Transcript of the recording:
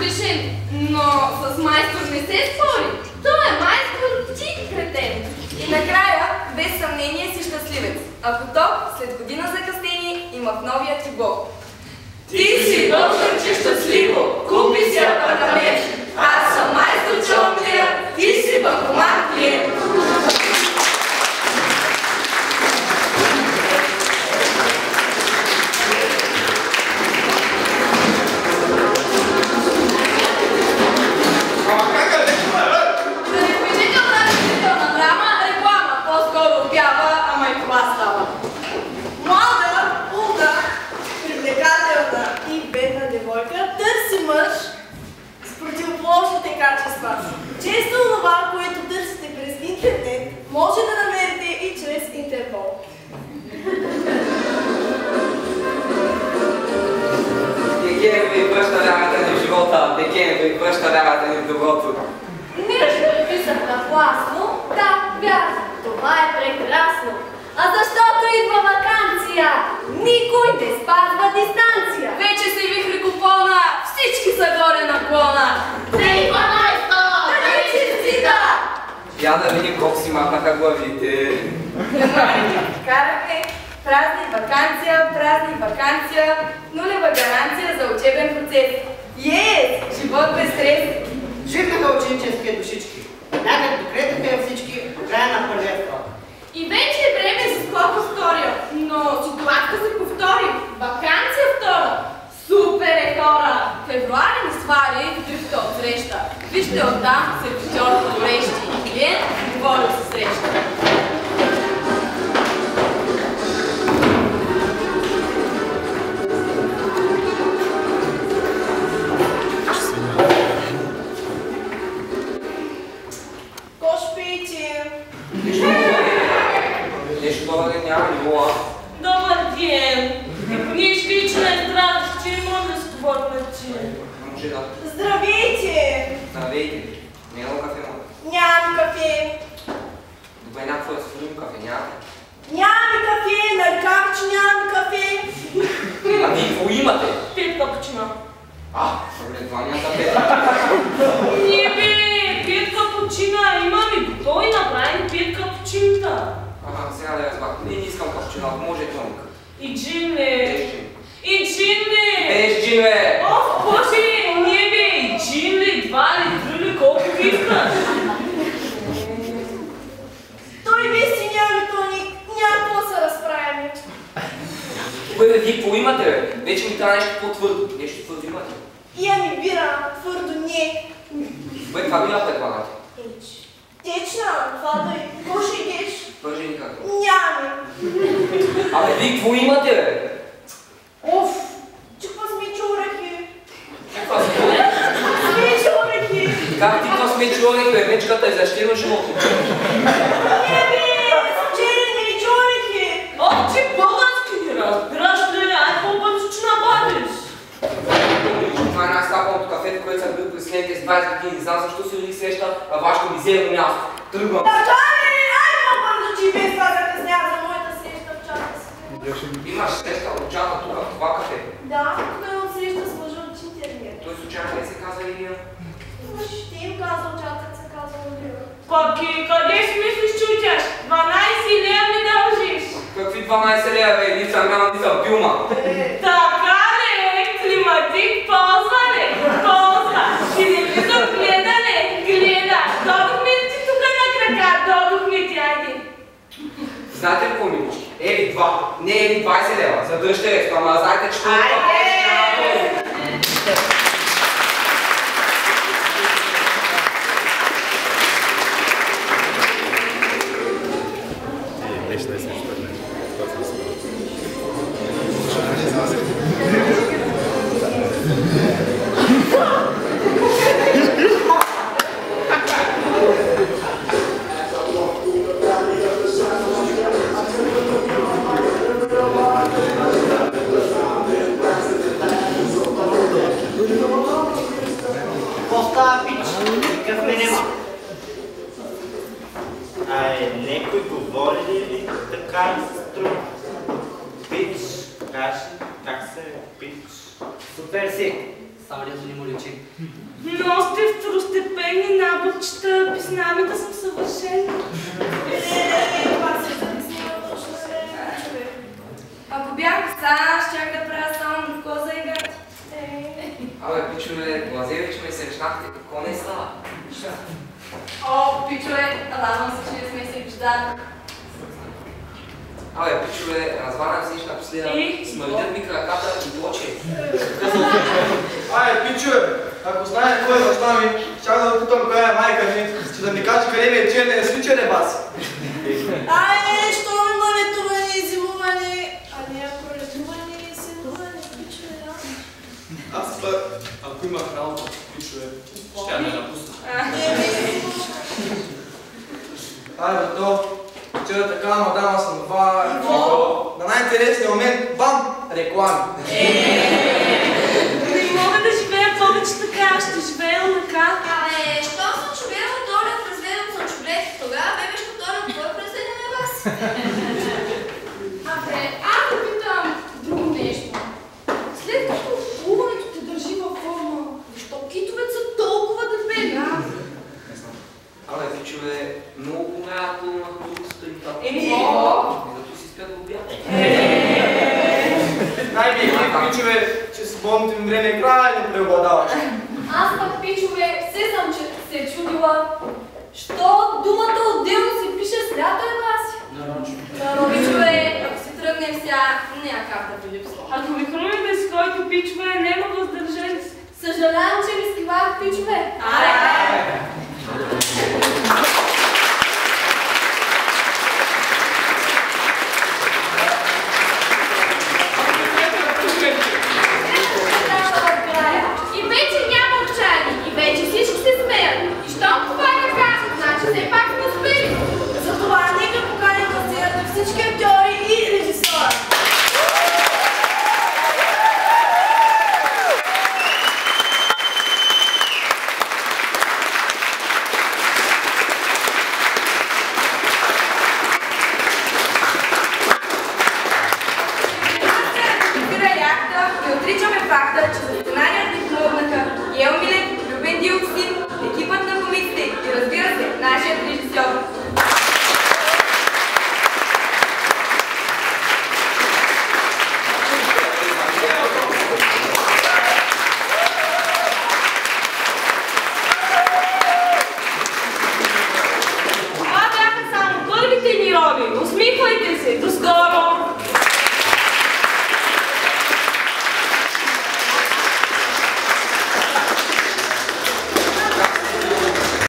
грешен, но с майстор не се спори. Той е майстор, ти кретен. И накрая, без съмнение си щастливец. Ако то след година закъснение има в новия ти блог. Ти си доктор, че щастливо, купи си апартамент. Аз съм майстор чонглер, ти си банкомат клиент. Често това, което търсите през интернет, може да намерите и чрез Интерпол. Декември връща вярата ни в живота, декември връща вярата ни в доброто. Нещо написахме класно, да, вярно, това е прекрасно. А защото идва ваканция, никой не спазва дистанция. Вече се вихри купона, всички са горе на клона. 3-12! Я да видим колко си махнаха главите. Карахме празник, ваканция, нулева гаранция за учебен процес. Живот без стрес! Живнаха ученическите душички. Някак докретаха всички до края на първия срок. И вече е време за скоро втория, но ситуацията се повтори. Ваканция втора. Супер е хора! Февруари ни свари дрифта от среща. Вижте оттам сервитьорът горещи и клиент говорил се среща. Нещо добър ден, няма ли мола? Добър ден! Книжки и член здраве, че не може да се говорим на член. Може да. Здравейте! Здравейте. Не е кафе, моля. Нямам кафе. Добре, някакво да свалим кафе, нямате? Нямаме кафе, нарекам, че нямаме кафе. А вие какво имате? 5 капучина. Добре, това няма кафе. Не бе, 5 капучина, имаме готови направим 5 капучината. Сега да разбах. Не искам капучино, ако може тоник. И джин бе. И джин бе. Без джин бе. О, боже, не бе, и джин бе, 2 ли, 3 ли, колко ви искаш? Той без си нямаме тоник, няма какво се разправяме. Бе, вие какво имате, бе? Вече ми трябва нещо по-твърдо. Нещо твърдо имате? Имаме бира, твърдо не. Бе, това бира предлагате. Течна, това да е. Какво ще идеш? Пържени какво? Нямаме. Абе, вие какво имате, бе? Оф, чупа смече орехи. Каква смече? Смече орехи. Как ти това смече орехи, бе? Мечката е защитено животно. Не бе, черни орехи. О, ти български не разбираш ли? Ай, по-бързо, че набавиш. Това е най-скапаното кафето, което съм бил през следните 20 години. Не знам защо се уди среща във вашето мизерно място. Тръгвам. Така ли? Ай, по-бързо, че и без това закъснява за моята среща в чата си. Имаш среща от чата тук, в това кафе. Да, тук имам среща с мъжа от интернет. Той случайно не се казва Лилия. Ще им казал чата, се казва Лилия. Паки, къде си мислиш, че отиваш? 12 лева ми дължиш. Какви 12 лева, бе? Ни съм няма, ни съм пилма. Така ли? Климатик ползва ли? Ползва. Телевизор гледа ли? Гледа. Додохме ли ти тук на крака? Додохме ти, айде. Знаете ли какво, милички? Ели 2, не ели 20 лева. Задръжте ресто, ама знаете, че това Айде! Остава пич, никакъв ме нема. Некой говори ли така ми се струва? Пич, кажи, как се пич? Супер си. представлението ни му личи. Но сте второстепенни набърчета, писнамите съм съвършени. Това се замислила точно се. Ако бях пса, щях да правя само коза и гати. Абе, пичове, глазевичме и срещнахте, какво не става? О, пичове, радвам се, че не сме се виждали. Абе, пичове, развалям се нищо напоследък, смърдят ми краката и плоче. Абе, пичове, ако знае кой е баща ми, щях да питам коя е майка ми, че да ми каже къде ми е черния случай, бас. Що има летуване и зимуване? А не ако летуване и зимуване, пичове, да? Аз пък, ако имах работа, пичове, ще я не напусна. Абе, то, вчера така мадама съм това, на най-интересния момент, бам, реклами. Не мога да живея повече така, ще живея така. Абе, що съм човела доля в разведен съм човек, тогава бебешко доля в твой произведен е вас. Абе, аз да питам друго нещо. След като плуването те държи във форма, защо китовете са толкова дебели? Абе, пичове, много помагато на художеството им това. Зато си спят в обяд. Най-бих, пичове, че свободното им време е крайно преобладаващо. Аз пък, пичове, все съм се чудила, що думата отделно се пише с лято е вас. Пичове, ако си тръгнем сега, няма как да прилипсвам. Ако ви хрумни да изходите пичове, няма въздържали се. Съжалявам, че ви скривах, пичове. И вече няма отчаяни, и вече всички се смеят. И щом това е така, значи все пак сме успели. Затова нека поканим на сцената всички актьори и режисьора. Не отричаме факта, че за сценарият ни помогнаха Ел Милев, Любен Дилксин, екипът на комиците и разбира се, нашият режисьор.